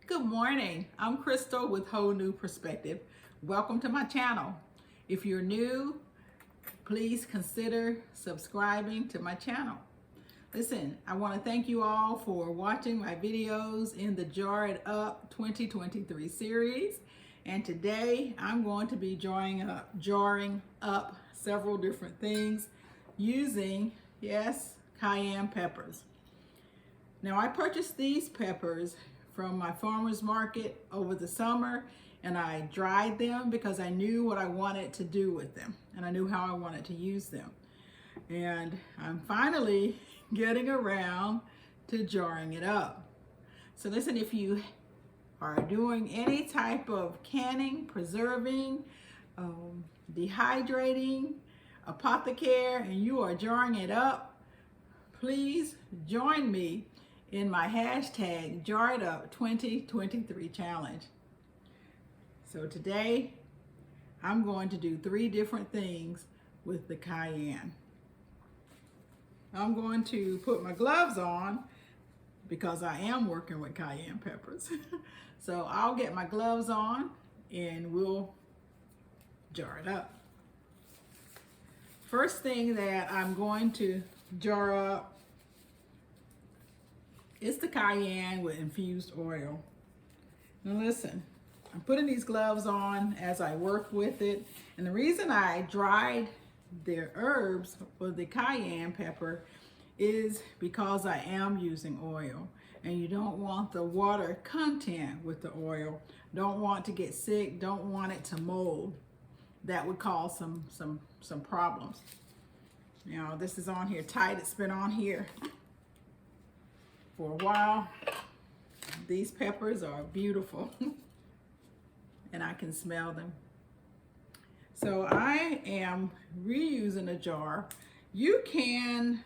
Good morning. I'm Crystal with Whole New Perspective. Welcome to my channel. If you're new, please consider subscribing to my channel. Listen, I want to thank you all for watching my videos in the Jar It Up 2023 series. And today I'm going to be jarring up several different things using, yes, cayenne peppers. Now I purchased these peppers from my farmer's market over the summer, and I dried them because I knew what I wanted to do with them and I knew how I wanted to use them. And I'm finally getting around to jarring it up. So listen, if you are doing any type of canning, preserving, dehydrating, apothecary, and you are jarring it up, please join me in my hashtag Jar It Up 2023 challenge. So today I'm going to do 3 different things with the cayenne. I'm going to put my gloves on because I am working with cayenne peppers. So I'll get my gloves on and we'll jar it up. First thing that I'm going to jar up is the cayenne with infused oil. Now listen, I'm putting these gloves on as I work with it. And the reason I dried the herbs for the cayenne pepper is because I am using oil. And you don't want the water content with the oil. Don't want to get sick, don't want it to mold. That would cause some problems. Now this is on here tight, it's been on here for a while. These peppers are beautiful and I can smell them. So I am reusing a jar. You can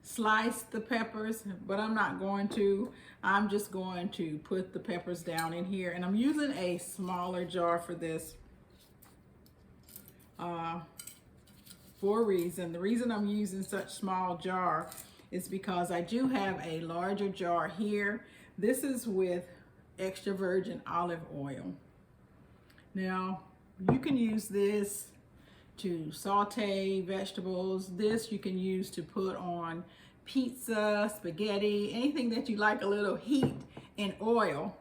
slice the peppers, but I'm not going to. I'm just going to put the peppers down in here, and I'm using a smaller jar for this for a reason. The reason I'm using such small jar is because I do have a larger jar here. This is with extra virgin olive oil. Now, you can use this to saute vegetables. This you can use to put on pizza, spaghetti, anything that you like a little heat and oil.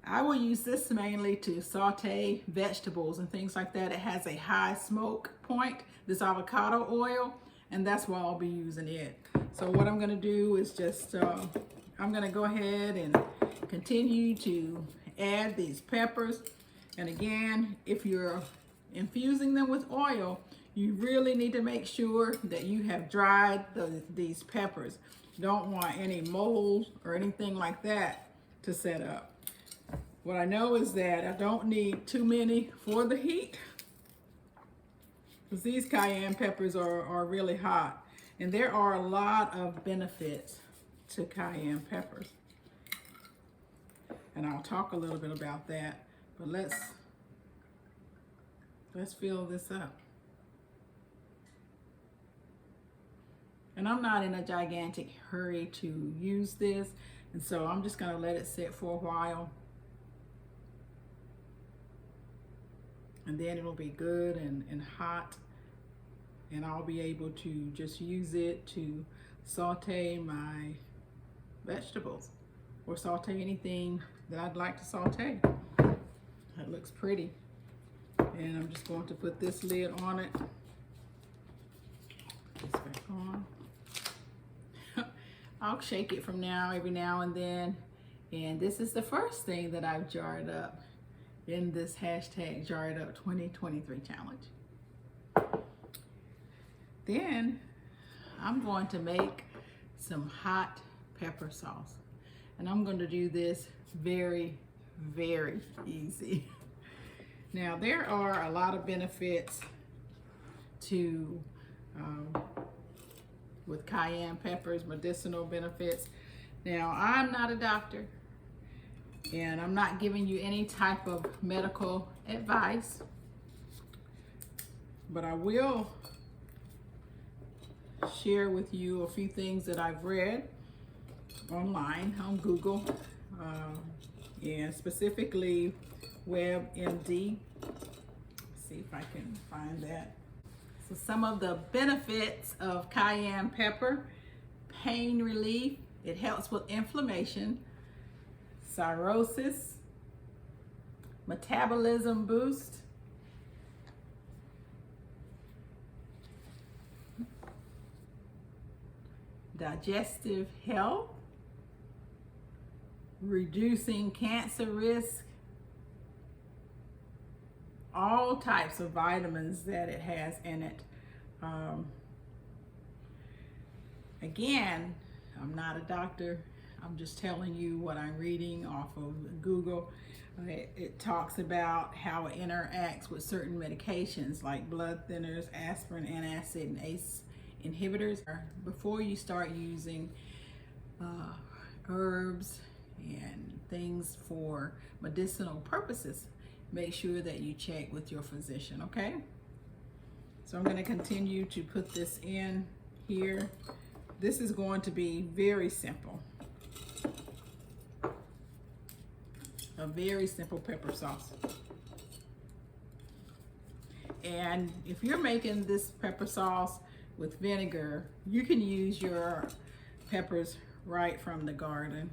I will use this mainly to saute vegetables and things like that. It has a high smoke point, this avocado oil, and that's why I'll be using it. So what I'm gonna do is just, I'm gonna go ahead and continue to add these peppers. And again, if you're infusing them with oil, you really need to make sure that you have dried these peppers. You don't want any mold or anything like that to set up. What I know is that I don't need too many for the heat, because these cayenne peppers are really hot. And there are a lot of benefits to cayenne peppers. And I'll talk a little bit about that, but let's fill this up. And I'm not in a gigantic hurry to use this, and so I'm just gonna let it sit for a while. And then it'll be good and hot, and I'll be able to just use it to saute my vegetables or saute anything that I'd like to saute. That looks pretty. And I'm just going to put this lid on it. Put this back on. I'll shake it from every now and then. And this is the first thing that I've jarred up in this hashtag Jar It Up 2023 challenge. Then I'm going to make some hot pepper sauce. And I'm going to do this very, very easy. Now there are a lot of benefits to with cayenne peppers, medicinal benefits. Now I'm not a doctor, and I'm not giving you any type of medical advice, but I will share with you a few things that I've read online on Google and specifically WebMD. See if I can find that. So some of the benefits of cayenne pepper: pain relief, it helps with inflammation, cirrhosis, metabolism boost, digestive health, reducing cancer risk, all types of vitamins that it has in it. Again, I'm not a doctor. I'm just telling you what I'm reading off of Google. It talks about how it interacts with certain medications like blood thinners, aspirin, antacid, and ACE inhibitors. Before you start using herbs and things for medicinal purposes, make sure that you check with your physician, okay? So I'm going to continue to put this in here. This is going to be very simple. A very simple pepper sauce. And if you're making this pepper sauce with vinegar, you can use your peppers right from the garden.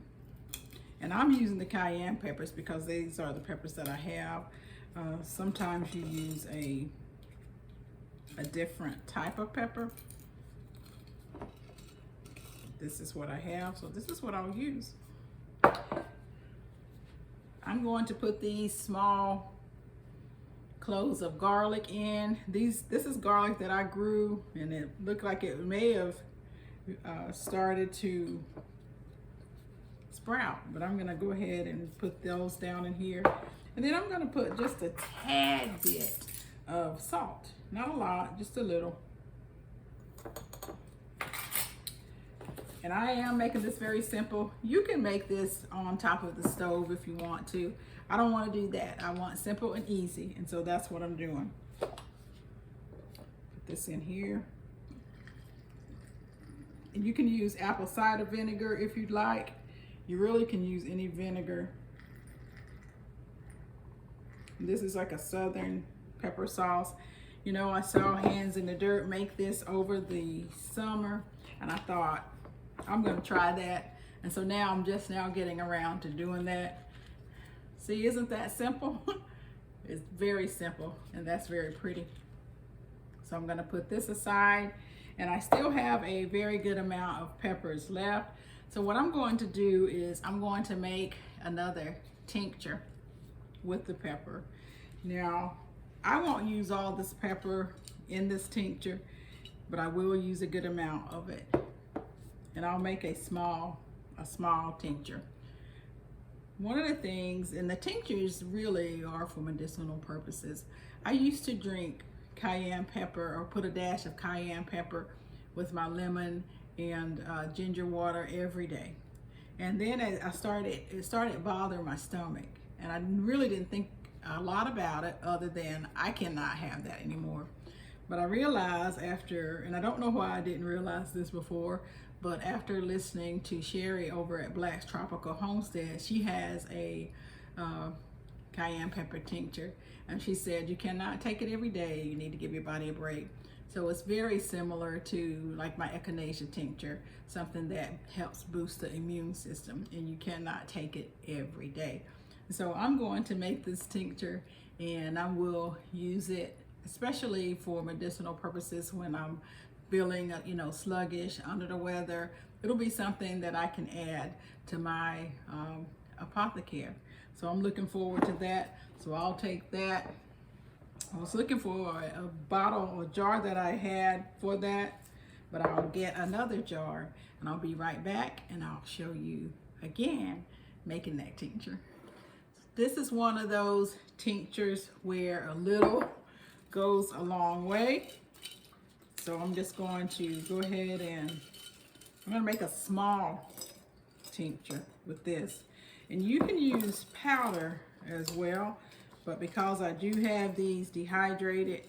And I'm using the cayenne peppers because these are the peppers that I have. Sometimes you use a different type of pepper. This is what I have, so this is what I'll use. I'm going to put these small cloves of garlic in. This is garlic that I grew, and it looked like it may have started to sprout, but I'm gonna go ahead and put those down in here. And then I'm gonna put just a tad bit of salt. Not a lot, just a little. And I am making this very simple. You can make this on top of the stove if you want to. I don't want to do that. I want simple and easy, and so that's what I'm doing. Put this in here. And you can use apple cider vinegar if you'd like. You really can use any vinegar. This is like a southern pepper sauce. You know, I saw Hands in the Dirt make this over the summer, and I thought, I'm gonna try that. And so now I'm just now getting around to doing that. See, isn't that simple? It's very simple, and that's very pretty. So I'm gonna put this aside, and I still have a very good amount of peppers left. So what I'm going to do is I'm going to make another tincture with the pepper. Now, I won't use all this pepper in this tincture, but I will use a good amount of it. And I'll make a small tincture. One of the things, and the tinctures really are for medicinal purposes. I used to drink cayenne pepper, or put a dash of cayenne pepper with my lemon and ginger water every day. And then it started bothering my stomach, and I really didn't think a lot about it other than I cannot have that anymore. But I realized after, and I don't know why I didn't realize this before, but after listening to Sherry over at Black's Tropical Homestead, she has a cayenne pepper tincture, and she said you cannot take it every day. You need to give your body a break. So it's very similar to like my echinacea tincture, something that helps boost the immune system, and you cannot take it every day. So I'm going to make this tincture, and I will use it especially for medicinal purposes when I'm feeling, sluggish, under the weather. It'll be something that I can add to my apothecary. So I'm looking forward to that. So I'll take that. I was looking for a bottle or jar that I had for that, but I'll get another jar, and I'll be right back, and I'll show you again making that tincture. This is one of those tinctures where a little goes a long way. So I'm just going to go ahead and I'm going to make a small tincture with this. And you can use powder as well, but because I do have these dehydrated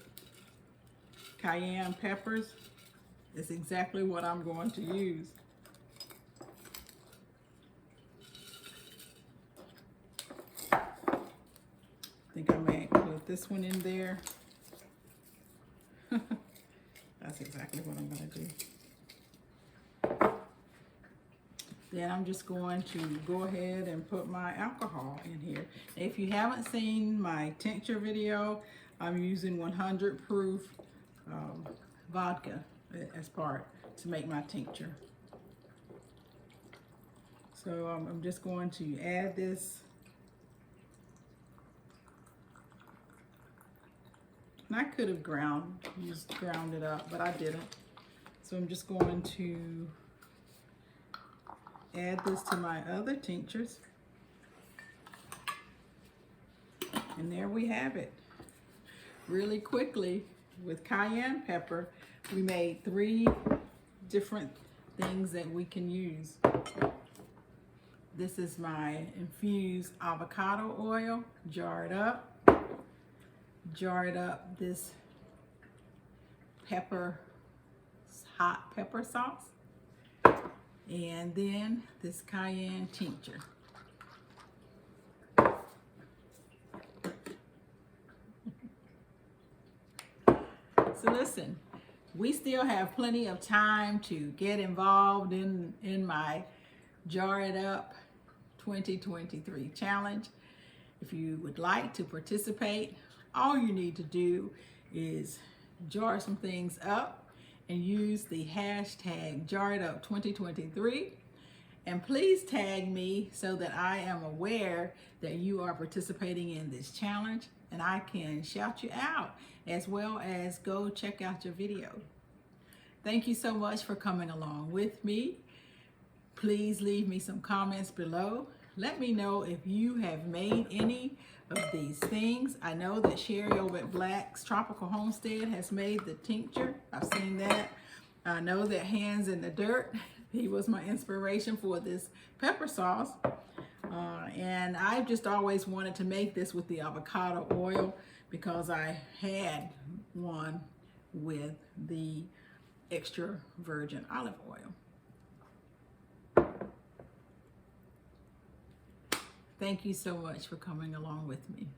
cayenne peppers, it's exactly what I'm going to use. think I may include this one in there. That's exactly what I'm going to do. Then I'm just going to go ahead and put my alcohol in here. If you haven't seen my tincture video, I'm using 100 proof vodka as part to make my tincture. So I'm just going to add this. And I could have ground it up, but I didn't. So I'm just going to add this to my other tinctures. And there we have it. Really quickly, with cayenne pepper, we made 3 different things that we can use. This is my infused avocado oil, jarred up this hot pepper sauce, and then this cayenne tincture. So listen, we still have plenty of time to get involved in my Jar It Up 2023 challenge. If you would like to participate, all you need to do is jar some things up and use the hashtag JarItUp2023. And please tag me so that I am aware that you are participating in this challenge and I can shout you out, as well as go check out your video. Thank you so much for coming along with me. Please leave me some comments below. Let me know if you have made any of these things. I know that Sherry over at Black's Tropical Homestead has made the tincture. I've seen that. I know that Hands in the Dirt, he was my inspiration for this pepper sauce. And I've just always wanted to make this with the avocado oil because I had one with the extra virgin olive oil. Thank you so much for coming along with me.